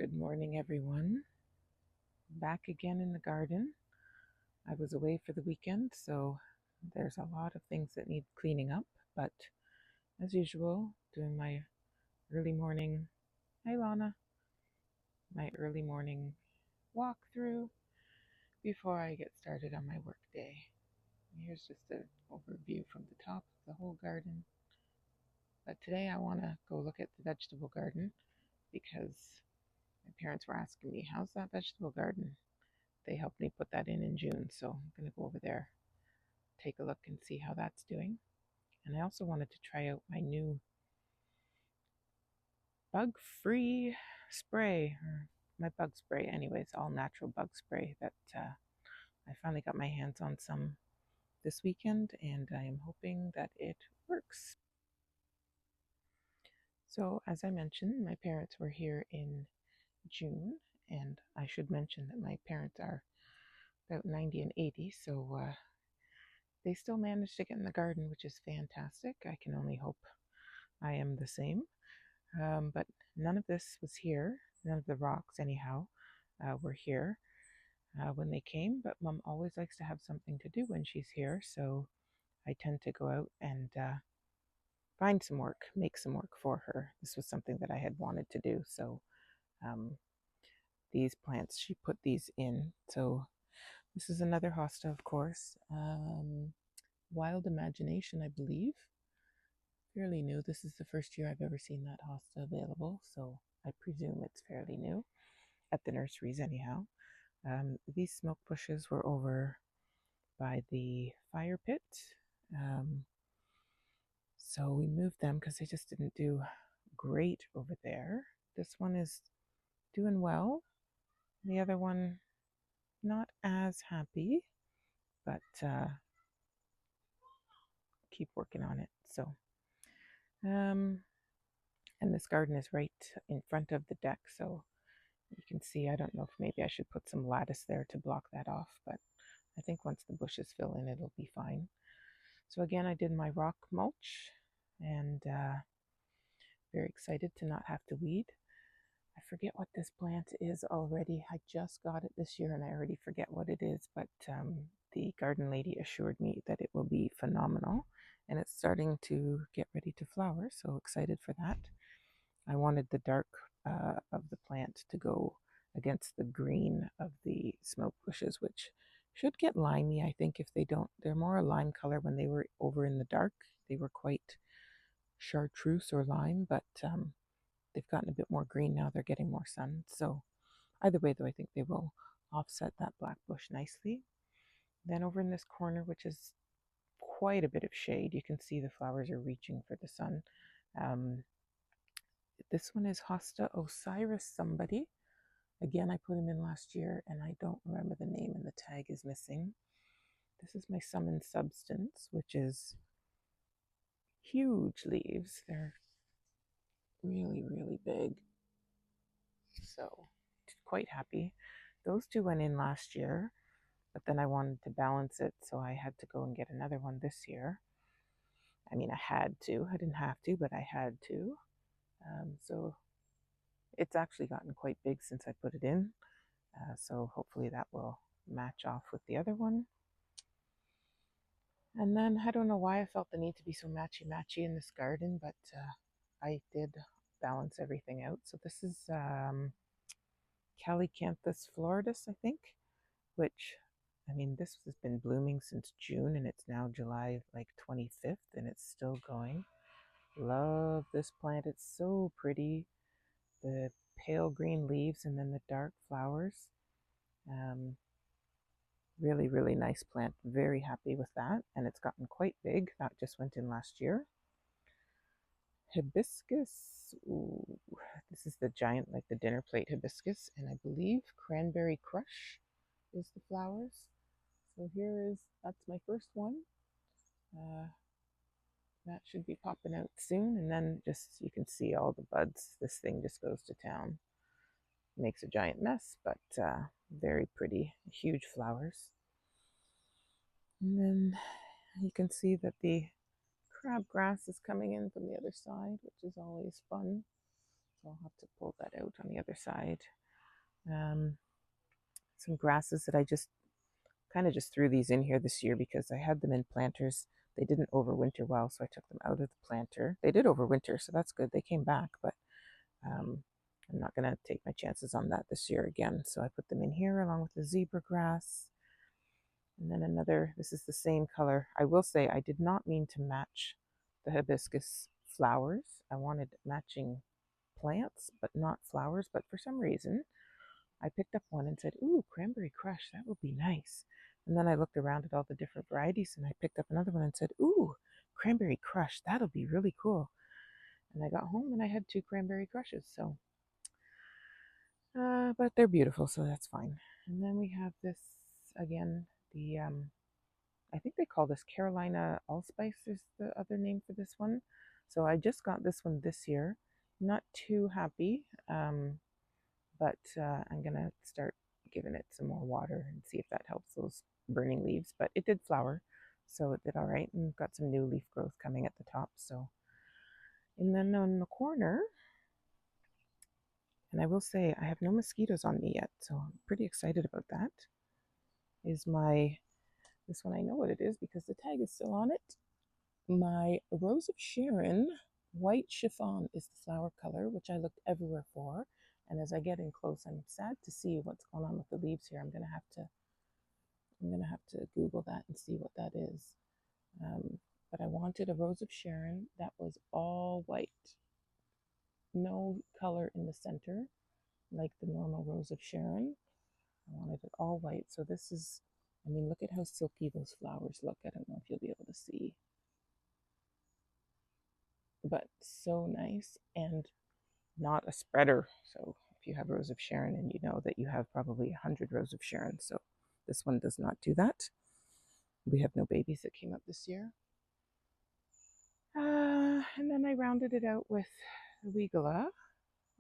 Good morning, everyone. Back again in the garden. I was away for the weekend, so there's a lot of things that need cleaning up, but as usual, doing my early morning, hey Lana, my early morning walkthrough before I get started on my work day. Here's just an overview from the top of the whole garden. But today I want to go look at the vegetable garden because my parents were asking me, how's that vegetable garden? They helped me put that in June, so I'm going to go over there, take a look and see how that's doing. And I also wanted to try out my new bug-free spray, or my bug spray anyways, all natural bug spray that I finally got my hands on some this weekend, and I am hoping that it works. So as I mentioned, my parents were here in June, and I should mention that my parents are about 90 and 80, so they still managed to get in the garden, which is fantastic. I can only hope I am the same. But none of this was here. None of the rocks, anyhow, were here when they came. But Mom always likes to have something to do when she's here. So I tend to go out and find some work, make some work for her. This was something that I had wanted to do. So these plants, she put these in. So this is another hosta, of course. Wild Imagination, I believe. Fairly new. This is the first year I've ever seen that hosta available, so I presume it's fairly new at the nurseries anyhow. These smoke bushes were over by the fire pit, so we moved them because they just didn't do great over there. This one is doing well. The other one not as happy, but keep working on it. So and this garden is right in front of the deck, so you can see, I don't know if maybe I should put some lattice there to block that off, but I think once the bushes fill in, it'll be fine. So again, I did my rock mulch, and very excited to not have to weed. I forget what this plant is already. I just got it this year and I already forget what it is, but the garden lady assured me that it will be phenomenal, and it's starting to get ready to flower, so excited for that. I wanted the dark of the plant to go against the green of the smoke bushes, which should get limey, I think, if they don't. They're more a lime color. When they were over in the dark, they were quite chartreuse or lime, but they've gotten a bit more green now. They're getting more sun. So either way, though, I think they will offset that black bush nicely. Then over in this corner, which is quite a bit of shade, you can see the flowers are reaching for the sun. This one is Hosta Osiris somebody. Again, I put him in last year and I don't remember the name and the tag is missing. This is my Summon Substance, which is huge leaves. They're really, really big. So, quite happy. Those two went in last year, but then I wanted to balance it, so I had to go and get another one this year. I mean, I had to. I didn't have to, but I had to. So it's actually gotten quite big since I put it in. So hopefully that will match off with the other one. And then I don't know why I felt the need to be so matchy-matchy in this garden, but I did balance everything out. So this is Calycanthus floridus, I think, which, I mean, this has been blooming since June and it's now July like 25th and it's still going. Love this plant. It's so pretty. The pale green leaves and then the dark flowers. Really, really nice plant. Very happy with that. And it's gotten quite big. That just went in last year. Hibiscus. Ooh, this is the giant, like the dinner plate hibiscus. And I believe Cranberry Crush is the flowers. So that's my first one. That should be popping out soon. And then just, you can see all the buds. This thing just goes to town. Makes a giant mess, but very pretty, huge flowers. And then you can see that the crabgrass is coming in from the other side, which is always fun. So I'll have to pull that out on the other side. Some grasses that I just kind of just threw these in here this year because I had them in planters. They didn't overwinter well, so I took them out of the planter. They did overwinter, so that's good. They came back, but um, I'm not going to take my chances on that this year again. So I put them in here along with the zebra grass. And then another, this is the same color. I will say I did not mean to match the hibiscus flowers. I wanted matching plants, but not flowers. But for some reason, I picked up one and said, ooh, cranberry crush, that would be nice. And then I looked around at all the different varieties and I picked up another one and said, ooh, cranberry crush, that'll be really cool. And I got home and I had 2 cranberry crushes. So, but they're beautiful, so that's fine. And then we have this again, the I think they call this Carolina Allspice is the other name for this one. So I just got this one this year. Not too happy, but I'm going to start giving it some more water and see if that helps those burning leaves. But it did flower, so it did all right, and got some new leaf growth coming at the top. So, and then on the corner, and I will say I have no mosquitoes on me yet, so I'm pretty excited about that. Is my, this one I know what it is because the tag is still on it. My Rose of Sharon white chiffon is the flower color, which I looked everywhere for. And as I get in close, I'm sad to see what's going on with the leaves here. I'm gonna have to Google that and see what that is. But I wanted a Rose of Sharon that was all white, no color in the center, like the normal Rose of Sharon. I wanted it all white. So this is, I mean, look at how silky those flowers look. I don't know if you'll be able to see, but so nice and not a spreader. So if you have Rose of Sharon and you know that you have probably 100 Rose of Sharon, so this one does not do that. We have no babies that came up this year. And then I rounded it out with Weigela.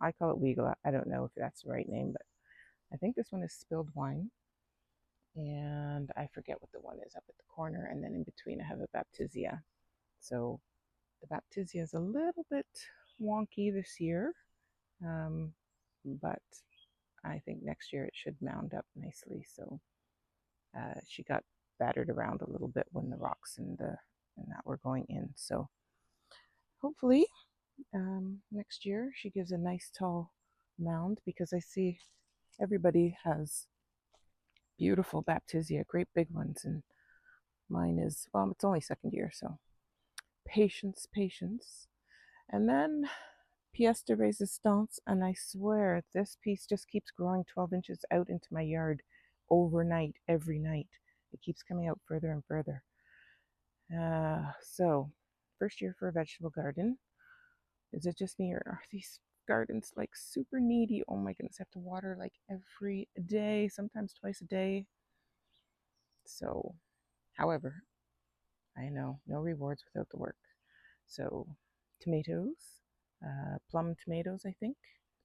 I call it Weigela. I don't know if that's the right name, but I think this one is Spilled Wine. And I forget what the one is up at the corner. And then in between, I have a Baptisia. So the Baptisia is a little bit wonky this year, but I think next year it should mound up nicely. So she got battered around a little bit when the rocks and that were going in. So hopefully next year she gives a nice tall mound because I see everybody has beautiful Baptisia, great big ones, and mine is, well, it's only second year, so patience, patience. And then pièce de résistance, and I swear this piece just keeps growing 12 inches out into my yard overnight, every night. It keeps coming out further and further. So, first year for a vegetable garden. Is it just me, or are these gardens like super needy? Oh my goodness, I have to water like every day, sometimes twice a day. So, however, I know no rewards without the work. So, tomatoes, plum tomatoes, I think.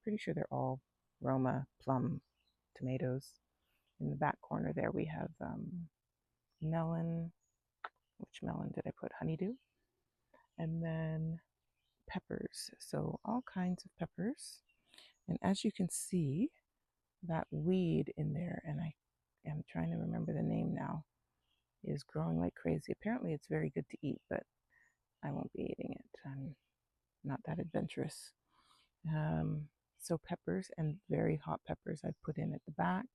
Pretty sure they're all Roma plum tomatoes. In the back corner there, we have melon. Which melon did I put? Honeydew. And then peppers. So, all kinds of peppers. And as you can see, that weed in there, and I am trying to remember the name now, is growing like crazy. Apparently, it's very good to eat, but I won't be eating it. I'm not that adventurous. So peppers and very hot peppers I've put in at the back.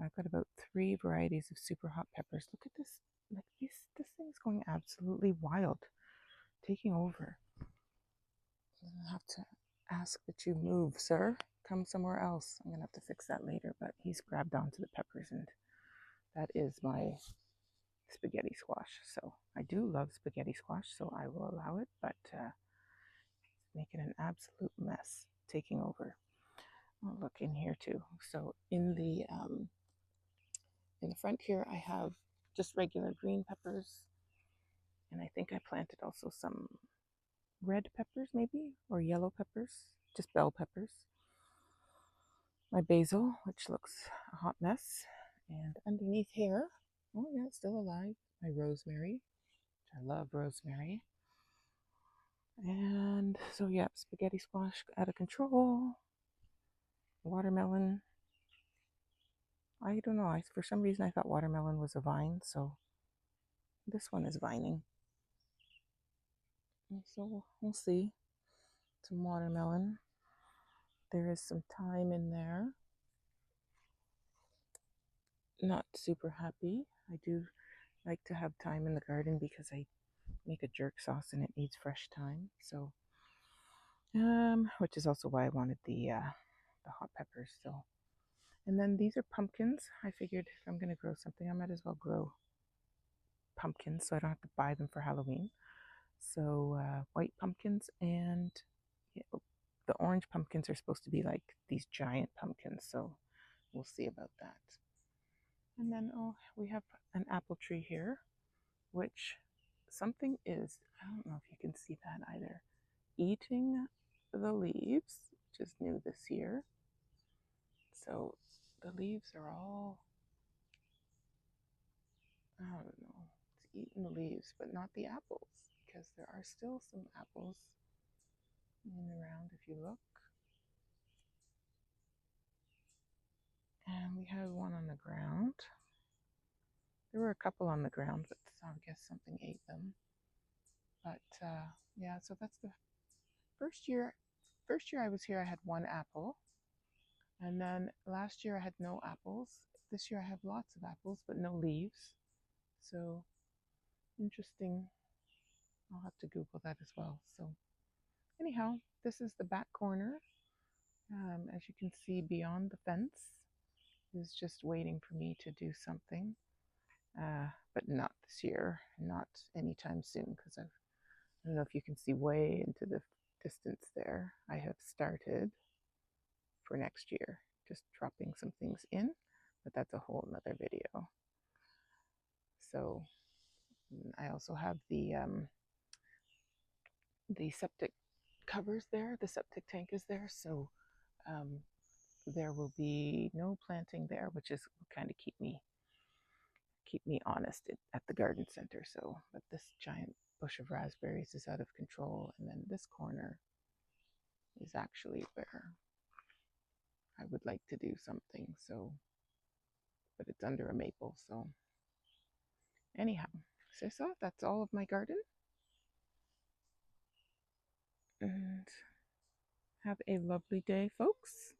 I've got about 3 varieties of super hot peppers. Look at this, like this thing's going absolutely wild, taking over. I'll have to ask that you move, sir. Come somewhere else. I'm gonna have to fix that later, but he's grabbed onto the peppers, and that is my spaghetti squash. So I do love spaghetti squash, so I will allow it, but making an absolute mess, taking over. I'll look in here too. So in the front here, I have just regular green peppers, and I think I planted also some red peppers, maybe, or yellow peppers, just bell peppers. My basil, which looks a hot mess, and underneath here, oh yeah, it's still alive. My rosemary, which I love rosemary. And so, yeah, spaghetti squash out of control. Watermelon. I don't know. For some reason, I thought watermelon was a vine, so this one is vining. And so we'll see. Some watermelon. There is some thyme in there. Not super happy. I do like to have thyme in the garden because I make a jerk sauce and it needs fresh thyme. So, which is also why I wanted the hot peppers. So, and then these are pumpkins. I figured if I'm gonna grow something, I might as well grow pumpkins so I don't have to buy them for Halloween. So white pumpkins and yeah, the orange pumpkins are supposed to be like these giant pumpkins. So we'll see about that. And then we have an apple tree here, which something is, I don't know if you can see that either, eating the leaves, which is new this year. So the leaves are all, I don't know, it's eating the leaves, but not the apples, because there are still some apples in around if you look. And we have one on the ground. There were a couple on the ground, but I guess something ate them. But yeah, so that's the first year. First year I was here, I had one apple. And then last year I had no apples. This year I have lots of apples, but no leaves. So interesting. I'll have to Google that as well. So anyhow, this is the back corner. As you can see, beyond the fence is just waiting for me to do something. But not this year, not anytime soon, because I don't know if you can see way into the distance there. I have started for next year, just dropping some things in, but that's a whole nother video. So I also have the septic covers there. The septic tank is there, so there will be no planting there, which is kind of keep me honest at the garden center. So, but this giant bush of raspberries is out of control, and then this corner is actually where I would like to do something. So, but it's under a maple. So, anyhow, so that's all of my garden. And have a lovely day, folks.